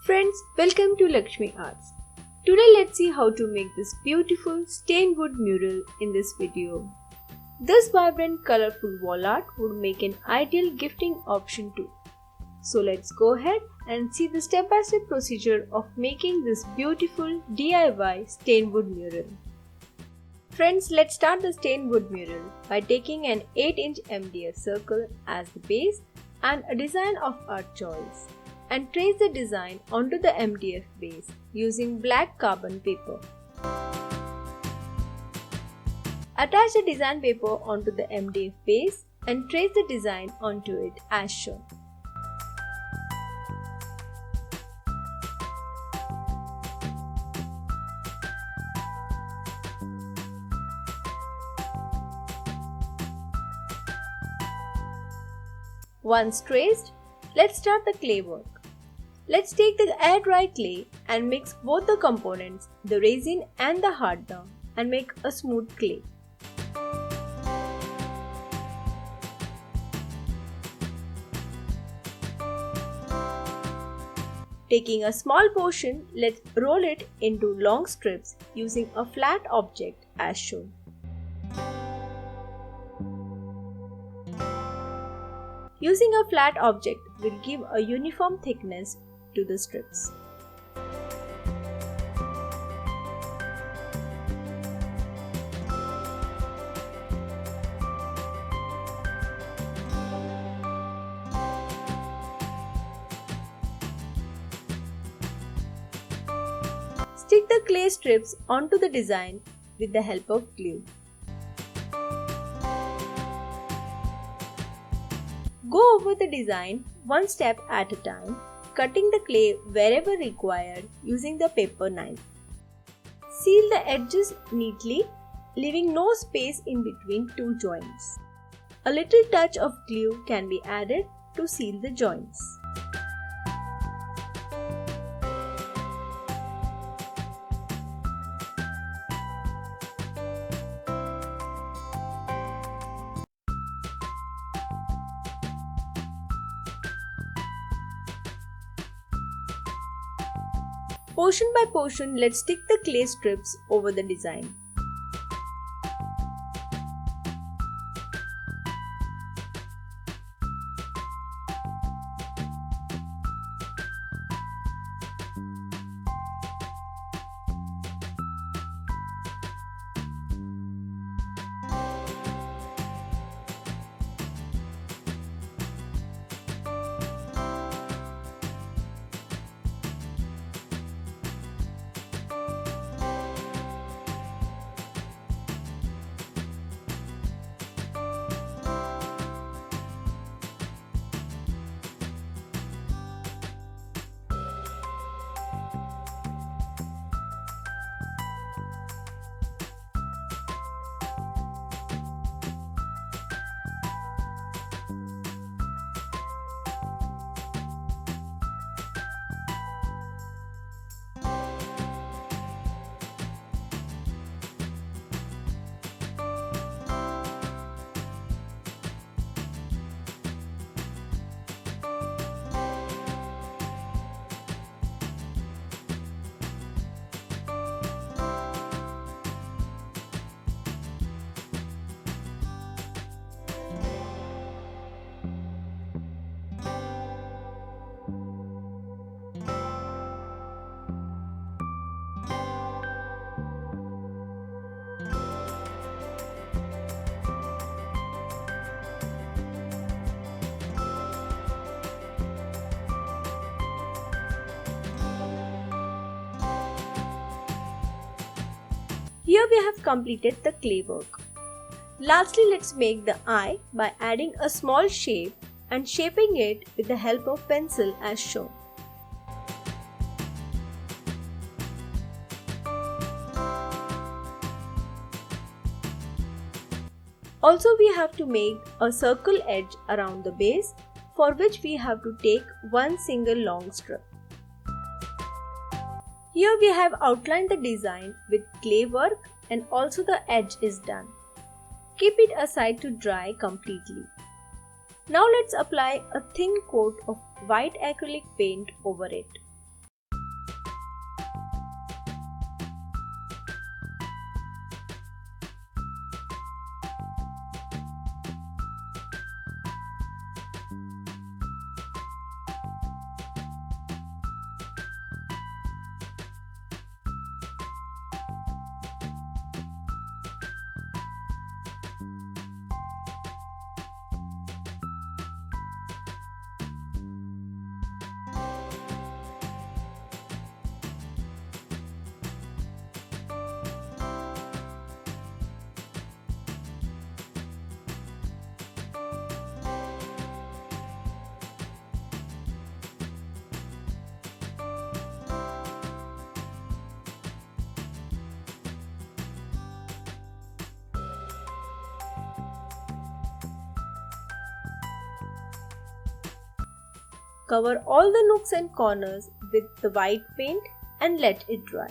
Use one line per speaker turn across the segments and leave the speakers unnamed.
Friends, welcome to Lakshmi Arts. Today let's see how to make this beautiful stained wood mural in this video. This vibrant colorful wall art would make an ideal gifting option too. So let's go ahead and see the step-by-step procedure of making this beautiful DIY stained wood mural. Friends, let's start the stained wood mural by taking an 8-inch MDF circle as the base and a design of our choice, and trace the design onto the MDF base using black carbon paper. Attach the design paper onto the MDF base and trace the design onto it as shown. Once traced, let's start the clay work. Let's take the air-dry clay and mix both the components, the resin and the hardener, and make a smooth clay. Taking a small portion, let's roll it into long strips using a flat object as shown. Using a flat object will give a uniform thickness to the strips. Stick the clay strips onto the design with the help of glue. Go over the design one step at a time, cutting the clay wherever required using the paper knife. Seal the edges neatly, leaving no space in between two joints. A little touch of glue can be added to seal the joints. Portion by portion, let's stick the clay strips over the design. Here we have completed the clay work. Lastly, let's make the eye by adding a small shape and shaping it with the help of pencil as shown. Also, we have to make a circle edge around the base, for which we have to take one single long strip. Here we have outlined the design with clay work and also the edge is done. Keep it aside to dry completely. Now let's apply a thin coat of white acrylic paint over it. Cover all the nooks and corners with the white paint and let it dry.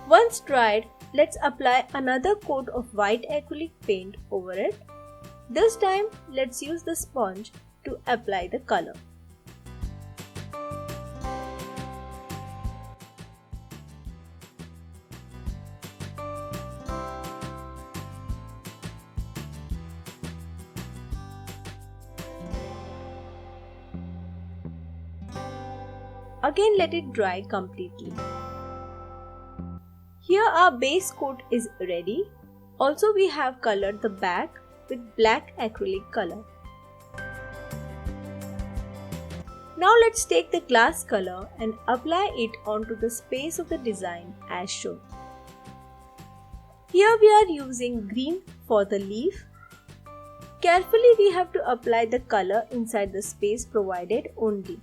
Once dried, let's apply another coat of white acrylic paint over it. This time, let's use the sponge to apply the color. Again, let it dry completely. Here our base coat is ready. Also, we have colored the back with black acrylic color. Now let's take the glass color and apply it onto the space of the design as shown. Here we are using green for the leaf. Carefully we have to apply the color inside the space provided only.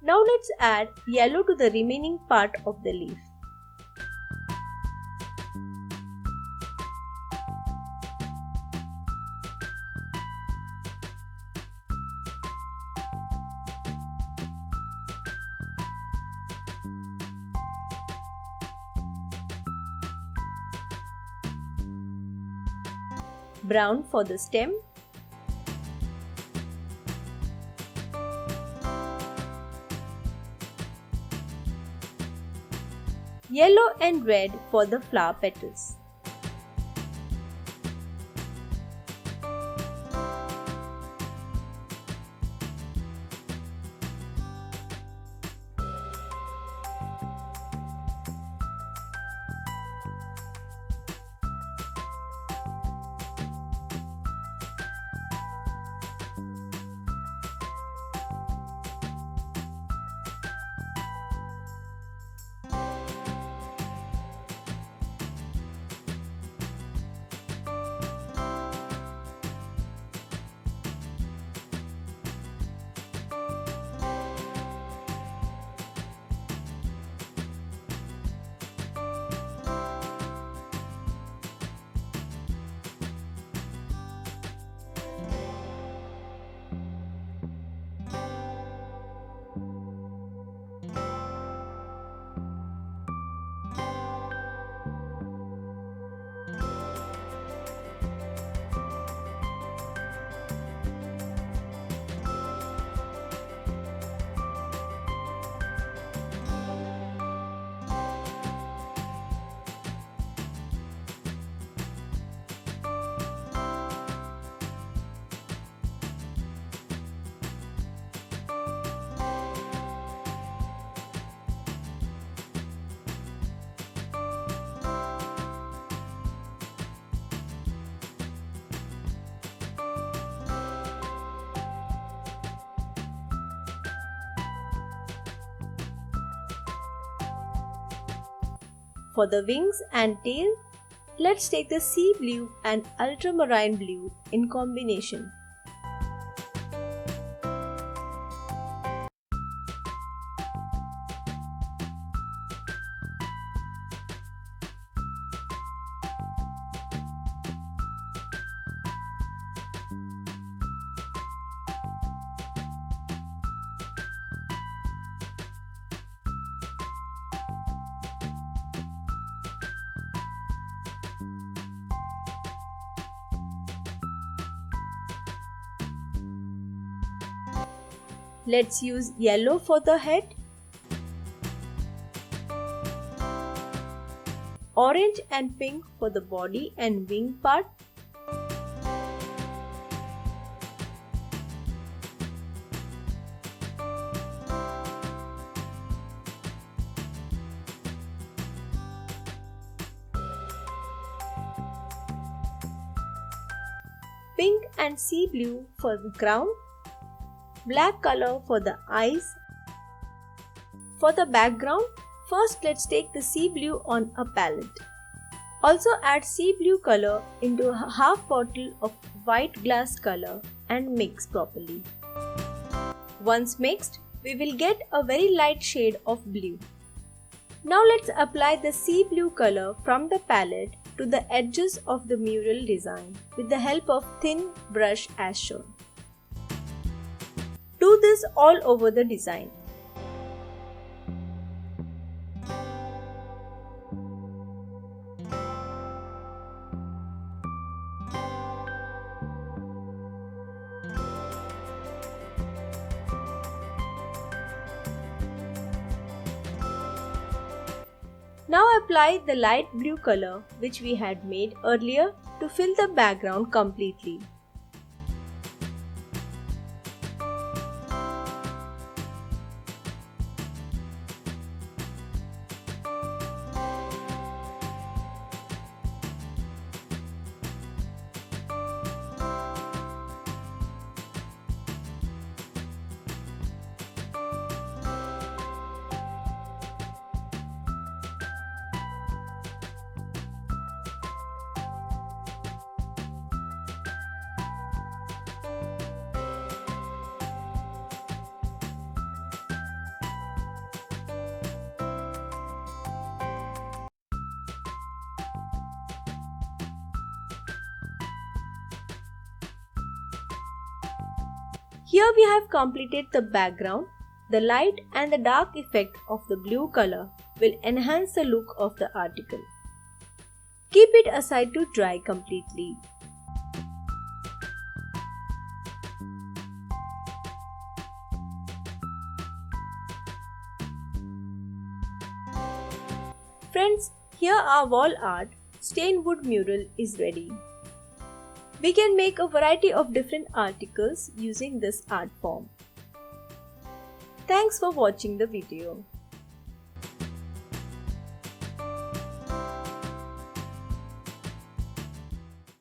Now let's add yellow to the remaining part of the leaf. Brown for the stem. Yellow and red for the flower petals. For the wings and tail, let's take the sea blue and ultramarine blue in combination. Let's use yellow for the head, orange and pink for the body and wing part, pink and sea blue for the crown, black color for the eyes. For the background, first let's take the sea blue on a palette. Also add sea blue color into a half bottle of white glass color and mix properly. Once mixed, we will get a very light shade of blue. Now let's apply the sea blue color from the palette to the edges of the mural design with the help of thin brush as shown. Do this all over the design. Now apply the light blue color which we had made earlier to fill the background completely. Here we have completed the background. The light and the dark effect of the blue color will enhance the look of the article. Keep it aside to dry completely. Friends, here our wall art stained wood mural is ready. We can make a variety of different articles using this art form. Thanks for watching the video.